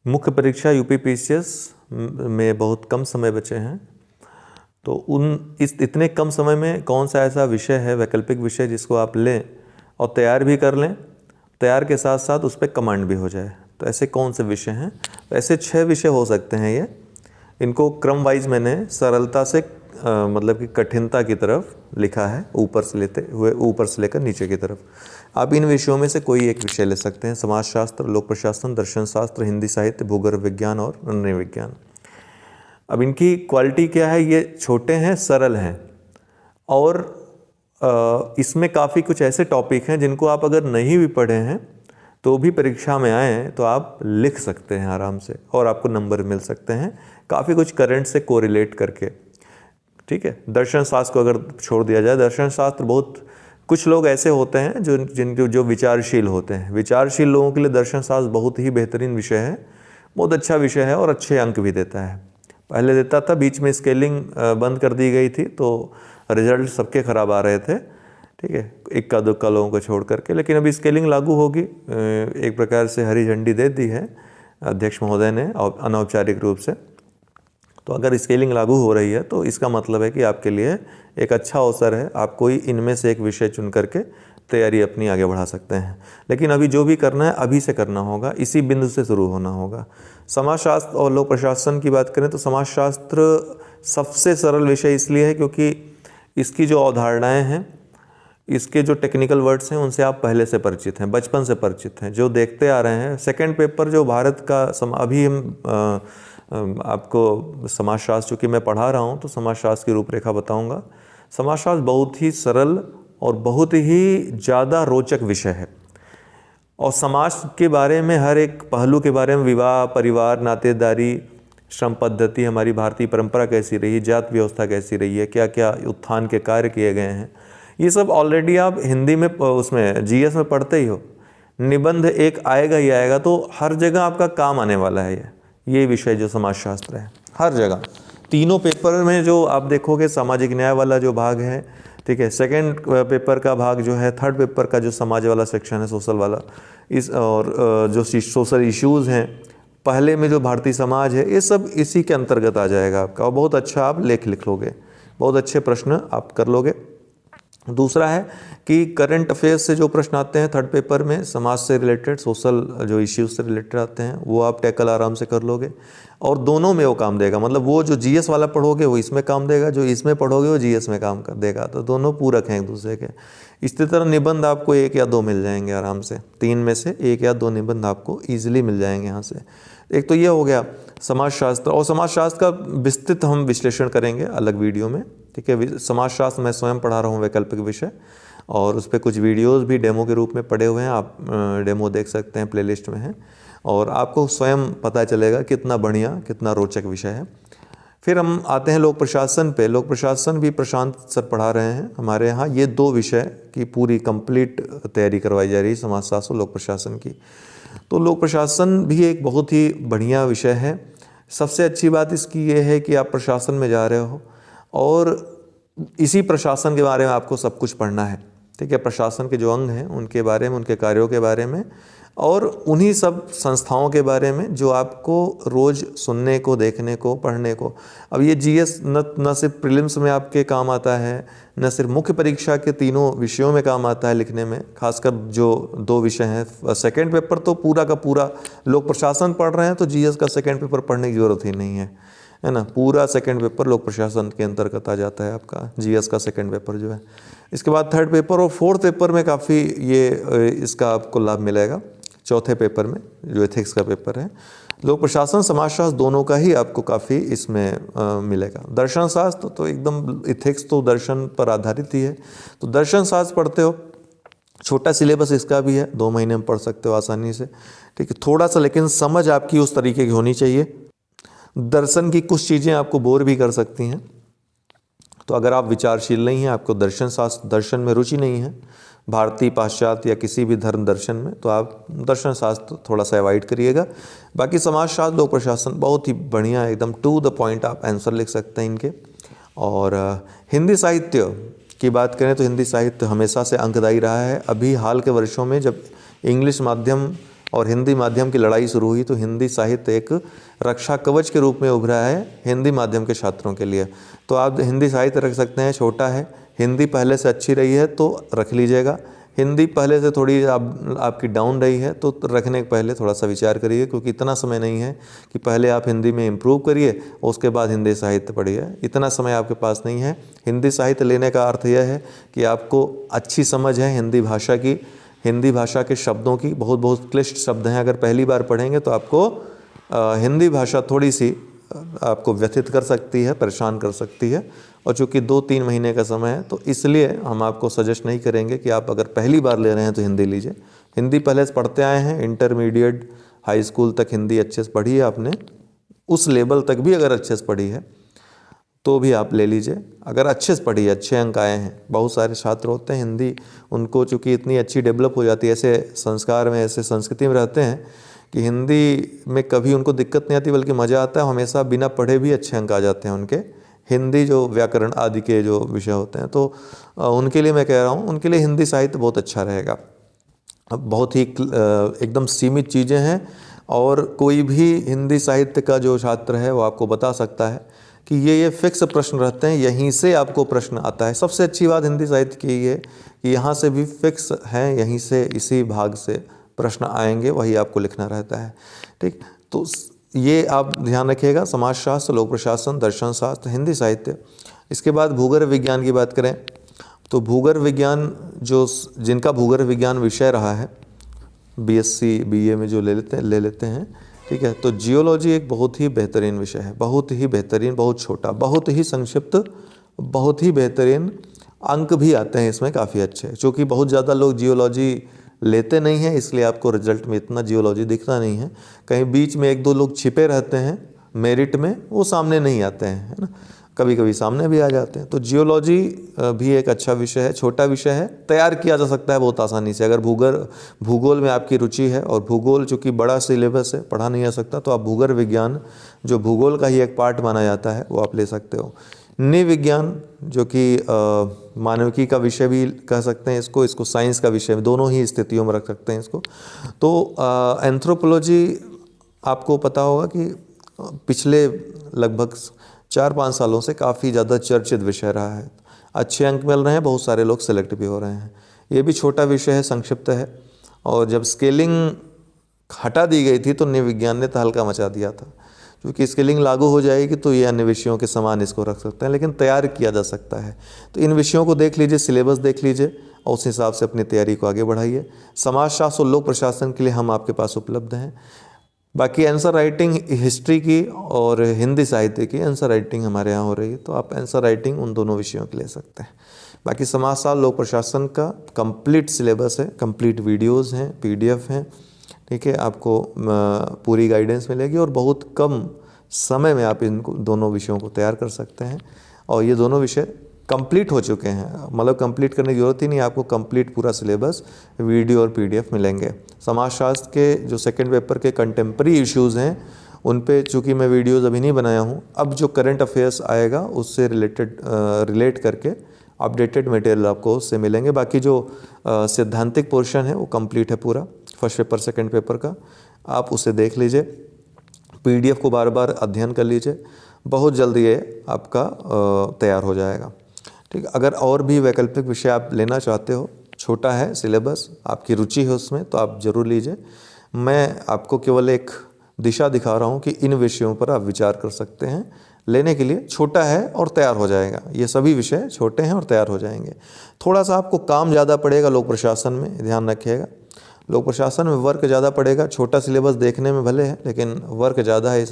मुख्य परीक्षा UP PCS में बहुत कम समय बचे हैं, तो इस इतने कम समय में कौन सा ऐसा विषय है, वैकल्पिक विषय, जिसको आप लें और तैयार भी कर लें, तैयार के साथ साथ उस पर कमांड भी हो जाए। तो ऐसे कौन से विषय हैं? तो ऐसे 6 विषय हो सकते हैं ये। इनको क्रम वाइज मैंने सरलता से मतलब कि कठिनता की तरफ लिखा है, ऊपर से लेकर नीचे की तरफ। आप इन विषयों में से कोई एक विषय ले सकते हैं: समाजशास्त्र, लोक प्रशासन, दर्शन शास्त्र, हिंदी साहित्य, भूगर्भ विज्ञान और अन्य विज्ञान। अब इनकी क्वालिटी क्या है? ये छोटे हैं, सरल हैं, और इसमें काफ़ी कुछ ऐसे टॉपिक हैं जिनको आप अगर नहीं भी पढ़े हैं तो भी परीक्षा में आए तो आप लिख सकते हैं आराम से, और आपको नंबर मिल सकते हैं काफ़ी कुछ करंट से कोरिलेट करके। ठीक है, दर्शन शास्त्र को अगर छोड़ दिया जाए, दर्शन शास्त्र बहुत कुछ लोग ऐसे होते हैं जो विचारशील होते हैं। विचारशील लोगों के लिए दर्शन शास्त्र बहुत ही बेहतरीन विषय है, बहुत अच्छा विषय है, और अच्छे अंक भी देता है। पहले देता था, बीच में स्केलिंग बंद कर दी गई थी तो रिजल्ट सबके ख़राब आ रहे थे। ठीक है, इक्का दुक्का लोगों को छोड़ करके, लेकिन अभी स्केलिंग लागू होगी। एक प्रकार से हरी झंडी दे दी है अध्यक्ष महोदय ने अनौपचारिक रूप से। तो अगर स्केलिंग लागू हो रही है तो इसका मतलब है कि आपके लिए एक अच्छा अवसर है, आप कोई इनमें से एक विषय चुन करके तैयारी अपनी आगे बढ़ा सकते हैं। लेकिन अभी जो भी करना है अभी से करना होगा, इसी बिंदु से शुरू होना होगा। समाजशास्त्र और लोक प्रशासन की बात करें तो समाजशास्त्र सबसे सरल विषय इसलिए है क्योंकि इसकी जो अवधारणाएँ हैं, इसके जो टेक्निकल वर्ड्स हैं, उनसे आप पहले से परिचित हैं, बचपन से परिचित हैं, जो देखते आ रहे हैं। सेकंड पेपर जो भारत का अभी हम आपको समाजशास्त्र, चूँकि मैं पढ़ा रहा हूँ तो समाजशास्त्र की रूपरेखा बताऊँगा। समाजशास्त्र बहुत ही सरल और बहुत ही ज़्यादा रोचक विषय है, और समाज के बारे में, हर एक पहलू के बारे में, विवाह, परिवार, नातेदारी, श्रम पद्धति, हमारी भारतीय परंपरा कैसी रही, जात व्यवस्था कैसी रही है, क्या क्या उत्थान के कार्य किए गए हैं, ये सब ऑलरेडी आप हिंदी में उसमें जीएस में पढ़ते ही हो। निबंध एक आएगा ही आएगा, तो हर जगह आपका काम आने वाला है ये विषय जो समाजशास्त्र है। हर जगह तीनों पेपर में जो आप देखोगे, सामाजिक न्याय वाला जो भाग है, ठीक है, सेकंड पेपर का भाग जो है, थर्ड पेपर का जो समाज वाला सेक्शन है, सोशल वाला, और जो सोशल इश्यूज़ हैं, पहले में जो भारतीय समाज है, ये सब इसी के अंतर्गत आ जाएगा आपका, और बहुत अच्छा आप लिख लोगे, बहुत अच्छे प्रश्न आप कर लोगे। दूसरा है कि करंट अफेयर्स से जो प्रश्न आते हैं थर्ड पेपर में, समाज से रिलेटेड, सोशल जो इश्यूज से रिलेटेड आते हैं, वो आप टैकल आराम से कर लोगे, और दोनों में वो काम देगा। मतलब वो जो जीएस वाला पढ़ोगे वो इसमें काम देगा, जो इसमें पढ़ोगे वो जीएस में काम कर देगा, तो दोनों पूरक हैं एक दूसरे के। इसी तरह निबंध आपको 1 या 2 मिल जाएंगे आराम से, 3 में से 1 या 2 निबंध आपको ईजिली मिल जाएंगे यहाँ से। एक तो ये हो गया समाजशास्त्र, और समाजशास्त्र का विस्तृत हम विश्लेषण करेंगे अलग वीडियो में। ठीक है, समाजशास्त्र मैं स्वयं पढ़ा रहा हूँ, वैकल्पिक विषय, और उस पर कुछ वीडियोस भी डेमो के रूप में पड़े हुए हैं, आप डेमो देख सकते हैं, प्लेलिस्ट में है, और आपको स्वयं पता चलेगा कितना बढ़िया, कितना रोचक विषय है। फिर हम आते हैं लोक प्रशासन पे। लोक प्रशासन भी प्रशांत सर पढ़ा रहे हैं हमारे यहाँ। ये 2 विषय की पूरी कंप्लीट तैयारी करवाई जा रही है, समाजशास्त्र और लोक प्रशासन की। तो लोक प्रशासन भी एक बहुत ही बढ़िया विषय है। सबसे अच्छी बात इसकी ये है कि आप प्रशासन में जा रहे हो, और इसी प्रशासन के बारे में आपको सब कुछ पढ़ना है। ठीक है, प्रशासन के जो अंग हैं उनके बारे में, उनके कार्यों के बारे में, और उन्हीं सब संस्थाओं के बारे में जो आपको रोज़ सुनने को, देखने को, पढ़ने को। अब ये जीएस न सिर्फ प्रीलिम्स में आपके काम आता है, न सिर्फ मुख्य परीक्षा के तीनों विषयों में काम आता है लिखने में, खासकर जो 2 विषय हैं। सेकंड पेपर तो पूरा का पूरा लोक प्रशासन पढ़ रहे हैं तो जीएस का सेकंड पेपर पढ़ने की ज़रूरत ही नहीं है ना। पूरा सेकंड पेपर लोक प्रशासन के अंतर्गत आ जाता है आपका, जीएस का सेकंड पेपर जो है। इसके बाद थर्ड पेपर और फोर्थ पेपर में काफ़ी ये इसका आपको लाभ मिलेगा। चौथे पेपर में जो एथिक्स का पेपर है, लोक प्रशासन, समाजशास्त्र दोनों का ही आपको काफ़ी इसमें मिलेगा। दर्शन शास्त्र तो एकदम, एथिक्स तो दर्शन पर आधारित ही है, तो दर्शन शास्त्र पढ़ते हो, छोटा सिलेबस इसका भी है, 2 महीने में पढ़ सकते हो आसानी से। ठीक है, थोड़ा सा लेकिन समझ आपकी उस तरीके की होनी चाहिए। दर्शन की कुछ चीज़ें आपको बोर भी कर सकती हैं, तो अगर आप विचारशील नहीं हैं, आपको दर्शन शास्त्र, दर्शन में रुचि नहीं है, भारतीय, पाश्चात्य या किसी भी धर्म दर्शन में, तो आप दर्शन शास्त्र थोड़ा सा अवॉइड करिएगा। बाकी समाजशास्त्र, लोक प्रशासन बहुत ही बढ़िया, एकदम टू द पॉइंट आप आंसर लिख सकते हैं इनके। और हिंदी साहित्य की बात करें तो हिंदी साहित्य हमेशा से अंकदायी रहा है। अभी हाल के वर्षों में जब इंग्लिश माध्यम और हिंदी माध्यम की लड़ाई शुरू हुई तो हिंदी साहित्य एक रक्षा कवच के रूप में उभरा है हिंदी माध्यम के छात्रों के लिए। तो आप हिंदी साहित्य रख सकते हैं, छोटा है। हिंदी पहले से अच्छी रही है तो रख लीजिएगा। हिंदी पहले से थोड़ी आपकी डाउन रही है तो रखने के पहले थोड़ा सा विचार करिए, क्योंकि इतना समय नहीं है कि पहले आप हिंदी में इम्प्रूव करिए उसके बाद हिंदी साहित्य पढ़िए। इतना समय आपके पास नहीं है। हिंदी साहित्य लेने का अर्थ यह है कि आपको अच्छी समझ है हिंदी भाषा की, हिंदी भाषा के शब्दों की। बहुत बहुत क्लिष्ट शब्द हैं, अगर पहली बार पढ़ेंगे तो आपको हिंदी भाषा थोड़ी सी आपको व्यथित कर सकती है, परेशान कर सकती है। और चूँकि 2-3 महीने का समय है तो इसलिए हम आपको सजेस्ट नहीं करेंगे कि आप अगर पहली बार ले रहे हैं तो हिंदी लीजिए। हिंदी पहले से पढ़ते आए हैं, इंटरमीडिएट हाई स्कूल तक हिंदी अच्छे से पढ़ी है आपने, उस लेवल तक भी अगर अच्छे से पढ़ी है तो भी आप ले लीजिए। अगर अच्छे से पढ़ी है, अच्छे अंक आए हैं, बहुत सारे छात्र होते हैं हिंदी उनको चूँकि इतनी अच्छी डेवलप हो जाती है, ऐसे संस्कार में, ऐसे संस्कृति में रहते हैं कि हिंदी में कभी उनको दिक्कत नहीं आती बल्कि मज़ा आता है। हमेशा बिना पढ़े भी अच्छे अंक आ जाते हैं उनके, हिंदी जो व्याकरण आदि के जो विषय होते हैं। तो उनके लिए मैं कह रहा हूँ, उनके लिए हिंदी साहित्य बहुत अच्छा रहेगा। अब बहुत ही एकदम सीमित चीज़ें हैं और कोई भी हिंदी साहित्य का जो छात्र है वो आपको बता सकता है कि ये फिक्स प्रश्न रहते हैं, यहीं से आपको प्रश्न आता है। सबसे अच्छी बात हिंदी साहित्य की ये कि यहाँ से भी फिक्स है, यहीं से इसी भाग से प्रश्न आएंगे, वही आपको लिखना रहता है। ठीक, तो ये आप ध्यान रखिएगा। समाजशास्त्र, लोक प्रशासन, दर्शन शास्त्र, हिंदी साहित्य। इसके बाद भूगर्भ विज्ञान की बात करें तो भूगर्भ विज्ञान जिनका भूगर्भ विज्ञान विषय रहा है, बीएससी बीए में जो ले लेते हैं, ठीक है, तो जियोलॉजी एक बहुत ही बेहतरीन विषय है, बहुत ही बेहतरीन, बहुत छोटा, बहुत ही संक्षिप्त, बहुत ही बेहतरीन। अंक भी आते हैं इसमें काफ़ी अच्छे, क्योंकि बहुत ज़्यादा लोग जियोलॉजी लेते नहीं हैं, इसलिए आपको रिजल्ट में इतना जियोलॉजी दिखता नहीं है। कहीं बीच में 1-2 लोग छिपे रहते हैं मेरिट में, वो सामने नहीं आते हैं, है ना, कभी कभी सामने भी आ जाते हैं। तो जियोलॉजी भी एक अच्छा विषय है, छोटा विषय है, तैयार किया जा सकता है बहुत आसानी से। अगर भूगोल में आपकी रुचि है और भूगोल चूँकि बड़ा सिलेबस है, पढ़ा नहीं जा सकता, तो आप भूगर्भ विज्ञान जो भूगोल का ही एक पार्ट माना जाता है वो आप ले सकते हो। नृविज्ञान जो कि मानविकी का विषय भी कह सकते हैं इसको साइंस का विषय, दोनों ही स्थितियों में रख सकते हैं इसको। तो एंथ्रोपोलॉजी आपको पता होगा कि पिछले लगभग 4-5 सालों से काफ़ी ज़्यादा चर्चित विषय रहा है। अच्छे अंक मिल रहे हैं, बहुत सारे लोग सेलेक्ट भी हो रहे हैं। ये भी छोटा विषय है, संक्षिप्त है, और जब स्केलिंग हटा दी गई थी तो नृविज्ञान ने तहलका मचा दिया था। क्योंकि स्केलिंग लागू हो जाएगी तो ये अन्य विषयों के समान इसको रख सकते हैं, लेकिन तैयार किया जा सकता है। तो इन विषयों को देख लीजिए, सिलेबस देख लीजिए और उस हिसाब से अपनी तैयारी को आगे बढ़ाइए। समाजशास्त्र और लोक प्रशासन के लिए हम आपके पास उपलब्ध हैं। बाकी आंसर राइटिंग हिस्ट्री की और हिंदी साहित्य की आंसर राइटिंग हमारे यहाँ हो रही है, तो आप आंसर राइटिंग उन दोनों विषयों के ले सकते हैं। बाकी समाजशास्त्र, लोक प्रशासन का कंप्लीट सिलेबस है, कंप्लीट वीडियोज़ हैं, PDF हैं, ठीक है, आपको पूरी गाइडेंस मिलेगी और बहुत कम समय में आप इन दोनों विषयों को तैयार कर सकते हैं। और ये दोनों विषय कंप्लीट हो चुके हैं, मतलब कंप्लीट करने की ज़रूरत ही नहीं, आपको कंप्लीट पूरा सिलेबस वीडियो और PDF मिलेंगे। समाजशास्त्र के जो सेकंड पेपर के कंटेम्प्रेरी इश्यूज़ हैं उन पे चूँकि मैं वीडियोज़ अभी नहीं बनाया हूँ, अब जो करंट अफेयर्स आएगा उससे रिलेट करके अपडेटेड मटेरियल आपको उससे मिलेंगे। बाकी जो सैद्धांतिक पोर्शन है वो कंप्लीट है पूरा, फर्स्ट पेपर सेकंड पेपर का, आप उसे देख लीजिए, PDF को बार बार अध्ययन कर लीजिए, बहुत जल्दी ये आपका तैयार हो जाएगा। ठीक, अगर और भी वैकल्पिक विषय आप लेना चाहते हो, छोटा है सिलेबस, आपकी रुचि है उसमें, तो आप ज़रूर लीजिए। मैं आपको केवल एक दिशा दिखा रहा हूँ कि इन विषयों पर आप विचार कर सकते हैं लेने के लिए। छोटा है और तैयार हो जाएगा, ये सभी विषय छोटे हैं और तैयार हो जाएंगे। थोड़ा सा आपको काम ज़्यादा पड़ेगा लोक प्रशासन में, ध्यान रखिएगा, लोक प्रशासन में वर्क ज़्यादा पड़ेगा। छोटा सिलेबस देखने में भले है लेकिन वर्क ज़्यादा है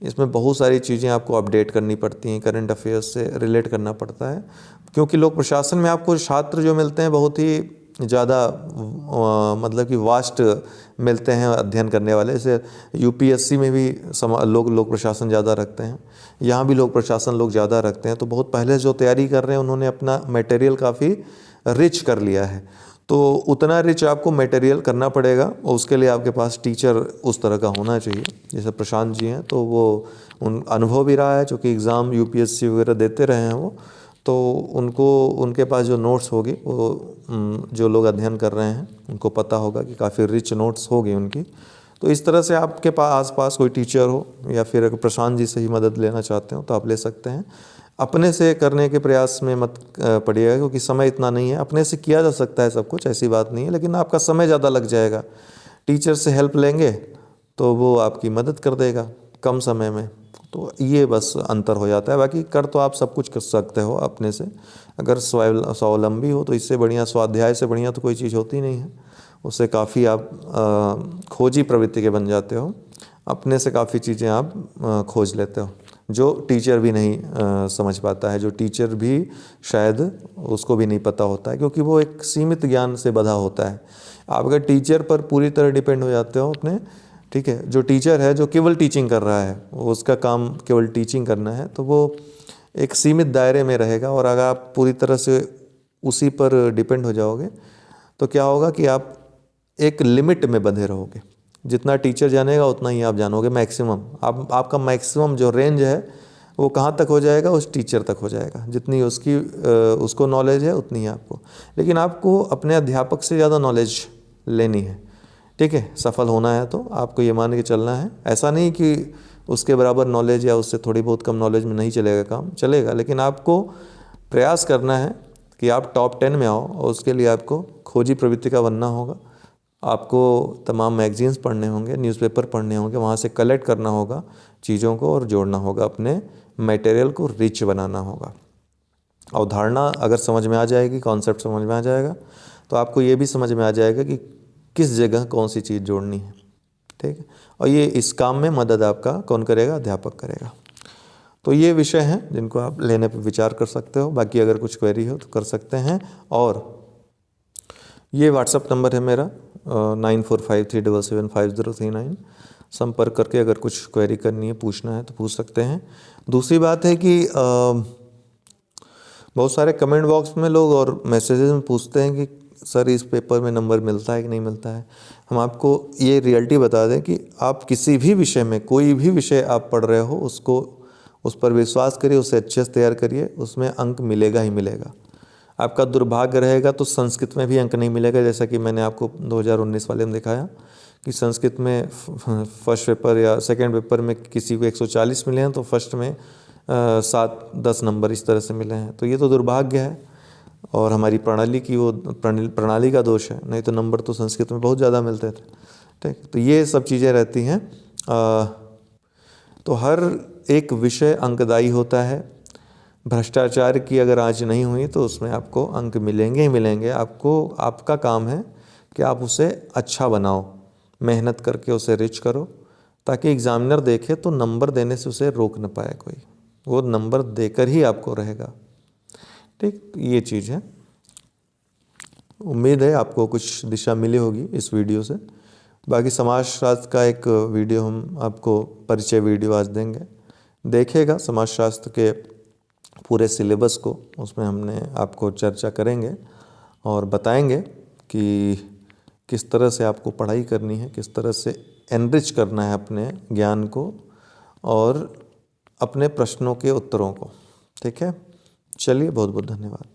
इसमें बहुत सारी चीज़ें आपको अपडेट करनी पड़ती हैं, करंट अफेयर्स से रिलेट करना पड़ता है। क्योंकि लोक प्रशासन में आपको छात्र जो मिलते हैं बहुत ही ज़्यादा मतलब कि वास्ट मिलते हैं अध्ययन करने वाले। जैसे UPSC में भी लोक प्रशासन ज़्यादा रखते हैं, यहाँ भी लोक प्रशासन लोग ज़्यादा रखते हैं। तो बहुत पहले जो तैयारी कर रहे हैं उन्होंने अपना मटेरियल काफ़ी रिच कर लिया है, तो उतना रिच आपको मटेरियल करना पड़ेगा और उसके लिए आपके पास टीचर उस तरह का होना चाहिए। जैसे प्रशांत जी हैं तो वो उन अनुभव भी रहा है, चूँकि एग्ज़ाम UPSC वगैरह देते रहे हैं वो, तो उनको उनके पास जो नोट्स होगी वो जो लोग अध्ययन कर रहे हैं उनको पता होगा कि काफ़ी रिच नोट्स होगी उनकी। तो इस तरह से आपके पास आसपास कोई टीचर हो या फिर अगर प्रशांत जी से ही मदद लेना चाहते हो तो आप ले सकते हैं। अपने से करने के प्रयास में मत पड़िएगा, क्योंकि समय इतना नहीं है। अपने से किया जा सकता है सब कुछ, ऐसी बात नहीं है, लेकिन आपका समय ज़्यादा लग जाएगा। टीचर से हेल्प लेंगे तो वो आपकी मदद कर देगा कम समय में। तो ये बस अंतर हो जाता है। बाकी कर तो आप सब कुछ कर सकते हो अपने से, अगर स्वावलंबी हो तो। इससे बढ़िया, स्वाध्याय से बढ़िया तो कोई चीज़ होती नहीं है। उससे काफ़ी आप खोजी प्रवृत्ति के बन जाते हो। अपने से काफ़ी चीज़ें आप खोज लेते हो जो टीचर भी नहीं समझ पाता है, जो टीचर भी शायद उसको भी नहीं पता होता है, क्योंकि वो एक सीमित ज्ञान से बधा होता है। आप अगर टीचर पर पूरी तरह डिपेंड हो जाते हो अपने, ठीक है, जो टीचर है जो केवल टीचिंग कर रहा है, उसका काम केवल टीचिंग करना है, तो वो एक सीमित दायरे में रहेगा। और अगर आप पूरी तरह से उसी पर डिपेंड हो जाओगे तो क्या होगा कि आप एक लिमिट में बंधे रहोगे। जितना टीचर जानेगा उतना ही आप जानोगे, मैक्सिमम। आपका मैक्सिमम जो रेंज है वो कहाँ तक हो जाएगा, उस टीचर तक हो जाएगा। जितनी उसको नॉलेज है उतनी ही आपको। लेकिन आपको अपने अध्यापक से ज़्यादा नॉलेज लेनी है, ठीक है। सफल होना है तो आपको ये मान के चलना है। ऐसा नहीं कि उसके बराबर नॉलेज या उससे थोड़ी बहुत कम नॉलेज में नहीं चलेगा, काम चलेगा, लेकिन आपको प्रयास करना है कि आप टॉप 10 में आओ। और उसके लिए आपको खोजी प्रवृत्ति का बनना होगा। आपको तमाम मैगजीन्स पढ़ने होंगे, न्यूज़पेपर पढ़ने होंगे, वहाँ से कलेक्ट करना होगा चीज़ों को और जोड़ना होगा, अपने मटेरियल को रिच बनाना होगा। अवधारणा अगर समझ में आ जाएगी, कॉन्सेप्ट समझ में आ जाएगा, तो आपको ये भी समझ में आ जाएगा कि किस जगह कौन सी चीज़ जोड़नी है, ठीक है। और ये इस काम में मदद आपका कौन करेगा, अध्यापक करेगा। तो ये विषय हैं जिनको आप लेने पर विचार कर सकते हो। बाकी अगर कुछ क्वेरी हो तो कर सकते हैं। और ये व्हाट्सअप नंबर है मेरा 9453775039। संपर्क करके अगर कुछ क्वेरी करनी है, पूछना है तो पूछ सकते हैं। दूसरी बात है कि बहुत सारे कमेंट बॉक्स में लोग और मैसेजेस में पूछते हैं कि सर इस पेपर में नंबर मिलता है कि नहीं मिलता है। हम आपको ये रियलिटी बता दें कि आप किसी भी विषय में, कोई भी विषय आप पढ़ रहे हो, उस पर विश्वास करिए, उसे अच्छे से तैयार करिए, उसमें अंक मिलेगा ही मिलेगा। आपका दुर्भाग्य रहेगा तो संस्कृत में भी अंक नहीं मिलेगा। जैसा कि मैंने आपको 2019 वाले में दिखाया कि संस्कृत में फर्स्ट पेपर या सेकंड पेपर में किसी को 140 मिले हैं तो फर्स्ट में 7-10 नंबर इस तरह से मिले हैं। तो ये तो दुर्भाग्य है और हमारी प्रणाली की वो प्रणाली का दोष है। नहीं तो नंबर तो संस्कृत में बहुत ज़्यादा मिलते थे, ठीक। तो ये सब चीज़ें रहती हैं। तो हर एक विषय अंकदायी होता है। भ्रष्टाचार की अगर आँच नहीं हुई तो उसमें आपको अंक मिलेंगे ही मिलेंगे। आपका काम है कि आप उसे अच्छा बनाओ, मेहनत करके उसे रिच करो, ताकि एग्ज़ामिनर देखे तो नंबर देने से उसे रोक न पाए कोई, वो नंबर देकर ही आपको रहेगा, ठीक। ये चीज़ है। उम्मीद है आपको कुछ दिशा मिली होगी इस वीडियो से। बाकी समाजशास्त्र का एक वीडियो हम आपको परिचय वीडियो आज देंगे, देखिएगा समाजशास्त्र के पूरे सिलेबस को। उसमें हमने आपको चर्चा करेंगे और बताएंगे कि किस तरह से आपको पढ़ाई करनी है, किस तरह से एनरिच करना है अपने ज्ञान को और अपने प्रश्नों के उत्तरों को, ठीक है। चलिए, बहुत बहुत धन्यवाद।